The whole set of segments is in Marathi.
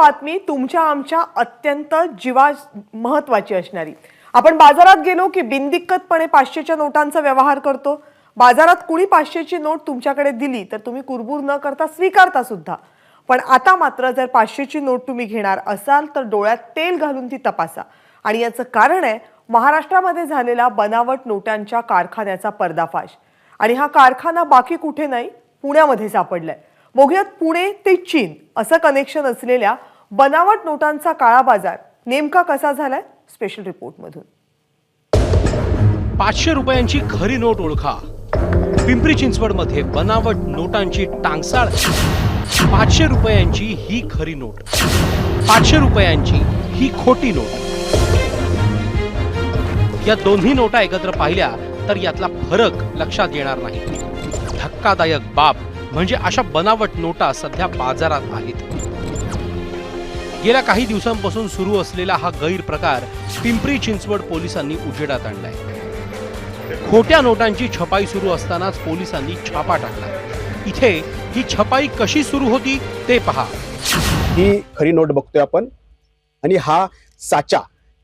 बातमी तुमच्या आमच्या अत्यंत महत्त्वाची असणारी। आपण बाजारात गेलो की बिनदिक्कतपणे 500च्या नोटांचा व्यवहार करतो। बाजारात कुणी 500ची नोट तुमच्याकडे दिली तर तुम्ही कुरबुर न करता स्वीकारता सुद्धा। पण आता मात्र जर 500ची नोट तुम्ही घेणार असाल तर डोळ्यात तेल घालून ती तपासा। आणि याचं कारण आहे महाराष्ट्रामध्ये झालेला बनावट नोटांच्या कारखान्याचा पर्दाफाश। आणि हा कारखाना बाकी कुठे नाही, पुण्यामध्ये सापडलाय। बघूयात पुणे ते चीन असं कनेक्शन असलेल्या बनावट नोटांचा काळा बाजार नेमका कसा झालाय, स्पेशल रिपोर्ट मधून। 500 रुपयांची खरी नोट ओळखा। पिंपरी चिंचवडमध्ये बनावट नोटांची टांगसाळ। 500 रुपयांची ही खरी नोट, 500 रुपयांची ही खोटी नोट। या दोन्ही नोटा एकत्र पाहिल्या तर यातला फरक लक्षात येणार नाही। धक्कादायक बाब म्हणजे अशा बनावट नोटा सध्या बाजारात आहेत। गेल्या काही दिवसांपासून सुरू असलेला हा गैरप्रकार पिंपरी चिंचवड पोलिसांनी उजेडात आणलाय। खोट्या नोटांची छपाई सुरू असतानाच पोलिसांनी छापा टाकला। इथे ही छपाई कशी सुरू होती ते पहा। ही खरी नोट बघतोय आपण आणि हा साचा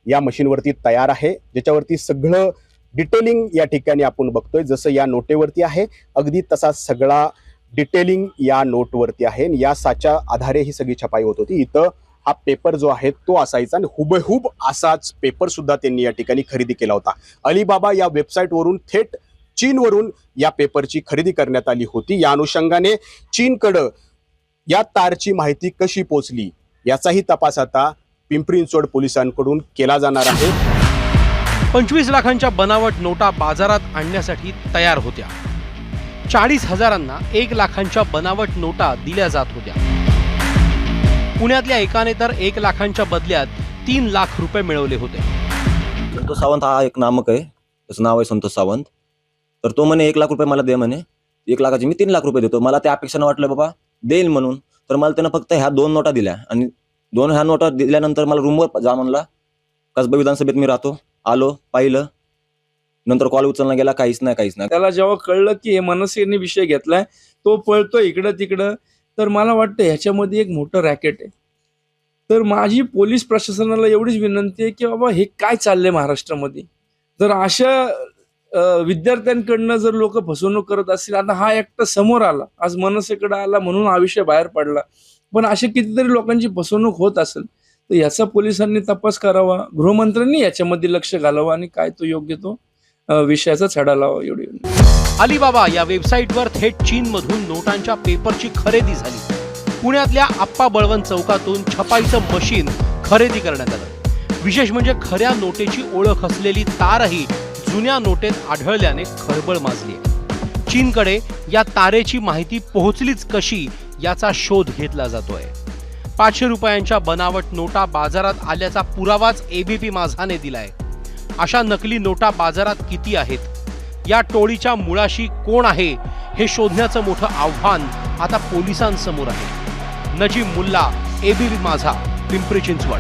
या मशीनवरती तयार आहे, ज्याच्यावरती सगळं डिटेलिंग या ठिकाणी आपण बघतोय। जसं या नोटेवरती आहे अगदी तसा सगळा डिटेलिंग या नोटवरती आहे। या साच्या आधारे ही सगळी छपाई होत होती। इथं हा पेपर जो आहे तो असायचा आणि हुबेहूब असाच पेपर सुद्धा त्यांनी या ठिकाणी खरेदी केला होता। अलीबाबा या वेबसाईटवरून थेट चीनवरून या पेपरची खरेदी करण्यात आली होती। या अनुषंगाने चीनकडे या तारची माहिती कशी पोहोचली याचाही तपास आता पिंपरी चिंचवड पोलिसांकडून केला जाणार आहे। 25 लाखांच्या बनावट नोटा बाजारात आणण्यासाठी तयार होत्या। 40,000 1 लाखांच्या बनावट नोटा दिल्या जात होत्या। पुण्यातल्या एकाने तर 1 लाखांच्या बदल्यात 3 लाख रुपये मिळवले होते। संतोष सावंत हा एक नामक आहे, त्याचं नाव आहे संतोष सावंत। तर तो म्हणे 1 लाख रुपये मला दे म्हणे, 1 लाखाचे मी 3 लाख रुपये देतो। मला त्या अपेक्षानं वाटलं बाबा देईल म्हणून, तर मला त्यानं फक्त ह्या 2 नोटा दिल्या आणि 2 ह्या नोटा दिल्यानंतर मला रूमवर जा म्हणला। कसबा विधानसभेत मी राहतो, आलो पाहिलं, नंतर कॉल उचलला गेला, काहीच नाही। त्याला जेव्हा कळलं की हे मनसेने विषय घेतलाय, तो पळतो इकडं तिकडं, तर मला वाटतं ह्याच्यामध्ये एक मोठं रॅकेट आहे। तर माझी पोलीस प्रशासनाला एवढीच विनंती आहे की बाबा हे काय चाललंय महाराष्ट्रामध्ये। जर अशा विद्यार्थ्यांकडनं जर लोक फसवणूक करत असतील, आता हा एकटा समोर आला, आज मनसेकडे आला म्हणून हा विषय बाहेर पडला, पण अशा कितीतरी लोकांची फसवणूक होत असेल तर याचा पोलिसांनी तपास करावा, गृहमंत्र्यांनी याच्यामध्ये लक्ष घालावं आणि काय तो योग्य तो विषयाचा छडा लावा एवढी। अलीबाबा या वेबसाईटवर थेट चीनमधून नोटांच्या पेपरची खरेदी झाली। पुण्यातल्या आप्पा बळवंत चौकातून छपाईचं मशीन खरेदी करण्यात आलं। विशेष म्हणजे खऱ्या नोटेची ओळख असलेली तारही जुन्या नोटेत आढळल्याने खळबळ माजली। चीनकडे या तारेची माहिती पोहोचलीच कशी याचा शोध घेतला जातोय। 500 रुपयांच्या बनावट नोटा बाजारात आल्याचा पुरावाच एबीपी माझाने दिलाय। अशा नकली नोटा बाजारात किती आहेत, या टोळीच्या मुळाशी कोण आहे हे शोधण्याचं मोठं आव्हान आता पोलिसांसमोर आहे। नजीम मुल्ला, एबीपी माझा, पिंपरी चिंचवड।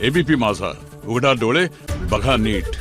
एबीपी माझा, उघडा डोळे बघा नीट।